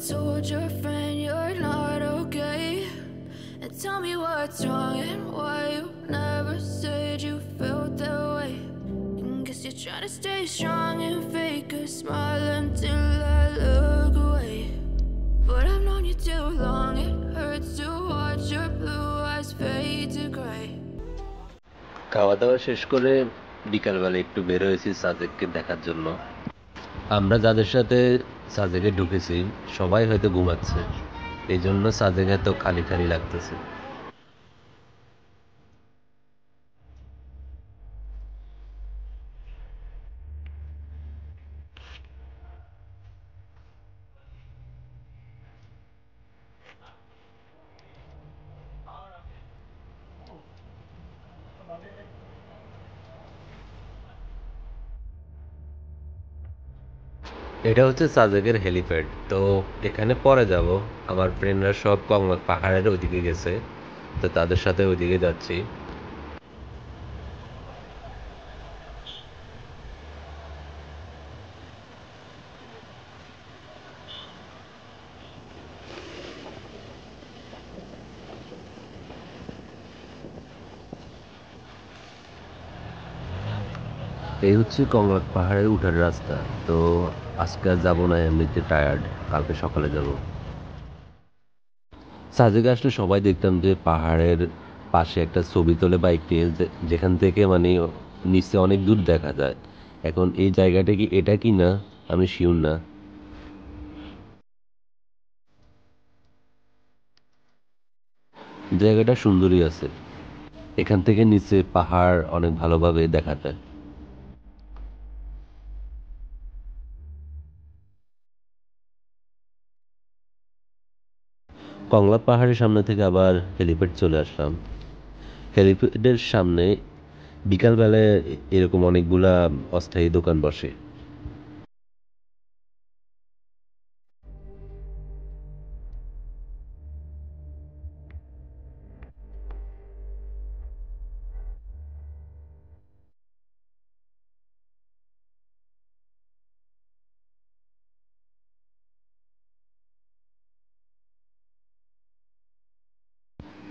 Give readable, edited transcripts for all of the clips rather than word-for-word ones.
told your friend you're not okay? And tell me what's wrong and why you never said you felt that way. And guess you're trying to stay strong and fake a smile until I look away. But I've known you too long, it hurts to watch your blue eyes fade to gray. খাওয়া দাওয়া শেষ করে বিকালবেলা একটু বের হয়েছি সাজেককে দেখার জন্য। আমরা যাদের সাথে সাজেকে ঢুকেছি সবাই হয়তো ঘুমাচ্ছে, এই জন্য সাজেক এত খালি খালি লাগতেছে। এটা হচ্ছে সাজেকের হেলিপ্যাড। তো এখানে পরে যাব, আমার ফ্রেন্ডরা সব পাহাড়ের ওইদিকে গেছে, তো তাদের সাথে ওইদিকে যাচ্ছি। এই হচ্ছে কংলাক পাহাড়ে উঠার রাস্তা। তো আজকে আর যাবো না, এমনিতে টায়ার্ড, কালকে সকালে যাব। সাজেকে আসলে সবাই দেখতাম যে পাহাড়ের পাশে একটা ছবি তোলে বাইক নিয়ে, যেখান থেকে মানে নিচে অনেক দূর দেখা যায়। এখন এই জায়গাটা কি এটা কি না আমি শিওর না। জায়গাটা সুন্দরই আছে, এখান থেকে নিচে পাহাড় অনেক ভালোভাবে দেখা যায়। কংলাপ পাহাড়ের সামনে থেকে আবার হেলিপ্যাড চলে আসলাম। হেলিপ্যাডের সামনে বিকালবেলায় এরকম অনেকগুলা অস্থায়ী দোকান বসে।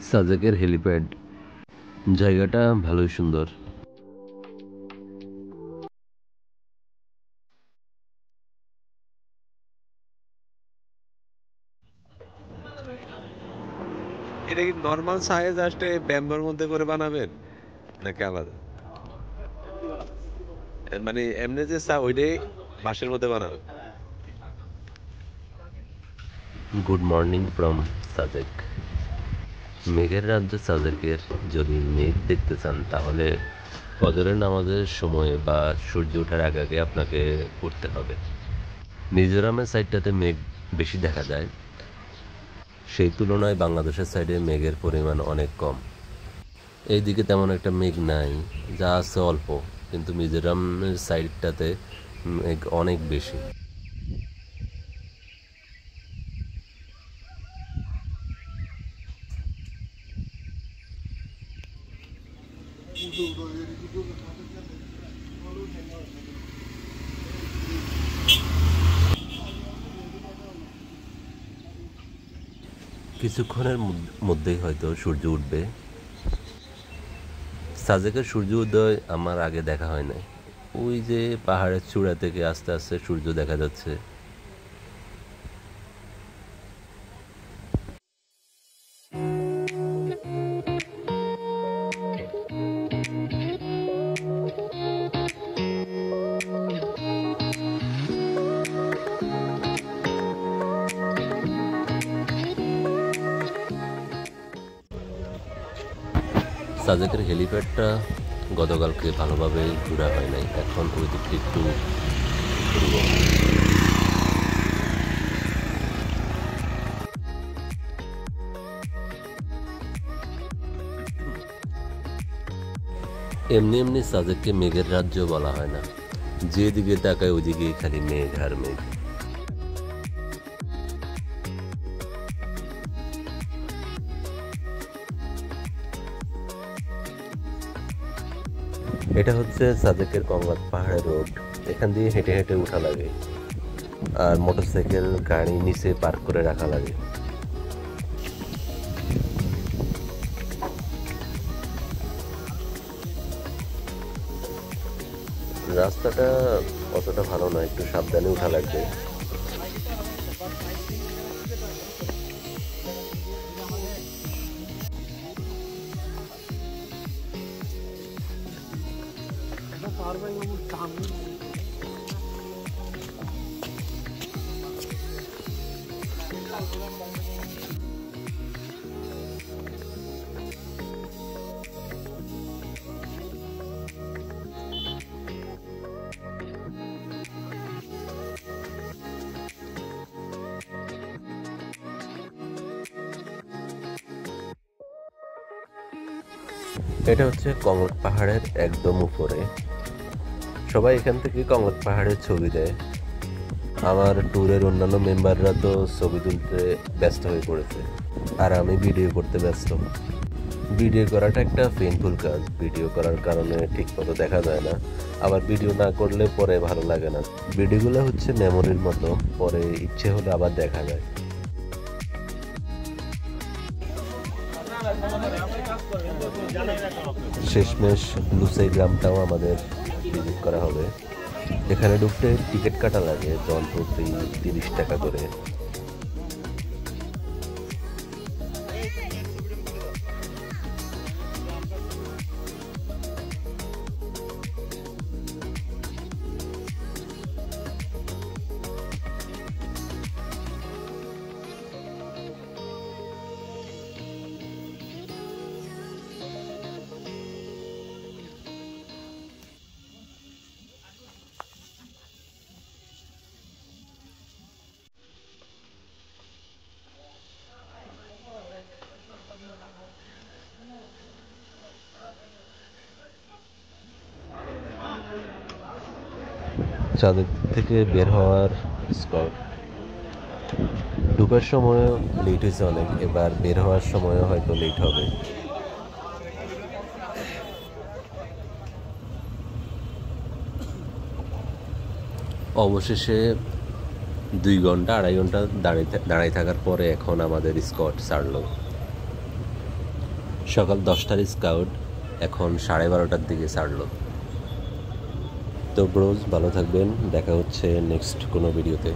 সাজেকের হেলিপ্যাড জায়গাটা ভালোই সুন্দর। এটা কি নর্মাল সাইজ আসলে ব্যাম্বোর মধ্যে করে বানাবেন নাকি আলাদা? মানে এমনি যে ওইটাই বাঁশের মধ্যে বানাবেন? Good morning from Sajek. মেঘের রাজ্য সাজেকের। যদি মেঘ দেখতে চান তাহলে ফজরের নামাজের সময় বা সূর্য ওঠার আগে আগে আপনাকে উঠতে হবে। মিজোরামের সাইডটাতে মেঘ বেশি দেখা যায়, সেই তুলনায় বাংলাদেশের সাইডে মেঘের পরিমাণ অনেক কম। এইদিকে তেমন একটা মেঘ নাই, যা আছে অল্প, কিন্তু মিজোরামের সাইডটাতে মেঘ অনেক বেশি। কিছুক্ষণের মধ্যেই হয়তো সূর্য উঠবে। সাজেকের সূর্য উদয় আমার আগে দেখা হয় না। ওই যে পাহাড়ের চূড়া থেকে আস্তে আস্তে সূর্য দেখা যাচ্ছে। সাজেকের হেলিপ্যাডটা গতকালকে ভালোভাবে ঘোরা হয় নাই, এখন ওই দিকটা একটু ঘুরবো। এমনি এমনি সাজেককে মেঘের রাজ্য বলা হয় না, যেদিকে তাকায় ওইদিকে খালি মেঘ আর মেঘ। এটা হচ্ছে সাজেকের কংলাক পাহাড়ের রোড, এখান দিয়ে হেঁটে হেঁটে উঠা লাগে। আর মোটরসাইকেল গাড়ি নিচে পার্ক করে রাখা লাগে। রাস্তাটা অতটা ভালো না, একটু সাবধানে উঠা লাগবে। এটা হচ্ছে কংলক পাহাড়ের একদম উপরে। সবাই এখান থেকে কংলক পাহাড়ের ছবি দেয়। আমার ট্যুরের অন্যান্য মেম্বাররা তো ছবি তুলতে ব্যস্ত হয়ে পড়েছে, আর আমি ভিডিও করতে ব্যস্ত। ভিডিও করাটা একটা পেইনফুল কাজ। ভিডিও করার কারণে ঠিকমতো দেখা যায় না, আবার ভিডিও না করলে পরে ভালো লাগে না। ভিডিওগুলো হচ্ছে মেমোরির মতো, পরে ইচ্ছে হলে আবার দেখা যায়। শেষমেশ লুসাই গ্রামটাও আমাদের ভিজিট করা হবে। এখানে ঢুকতে টিকিট কাটা লাগে, জন প্রতি 30 টাকা করে। চাঁদের থেকে বের হওয়ার স্পট ঢোকার সময় লেট হয়েছে অনেক, এবার বের হওয়ার সময়ও হয়তো লেট হবে। অবশেষে 2 ঘন্টা 2.5 ঘন্টা দাঁড়াই থাকার পরে এখন আমাদের স্কট ছাড়লো। সকাল 10টার স্কাউট এখন 12:30টার দিকে ছাড়লো। তো ব্রোজ, ভালো থাকবেন, দেখা হচ্ছে নেক্সট কোনো ভিডিওতে।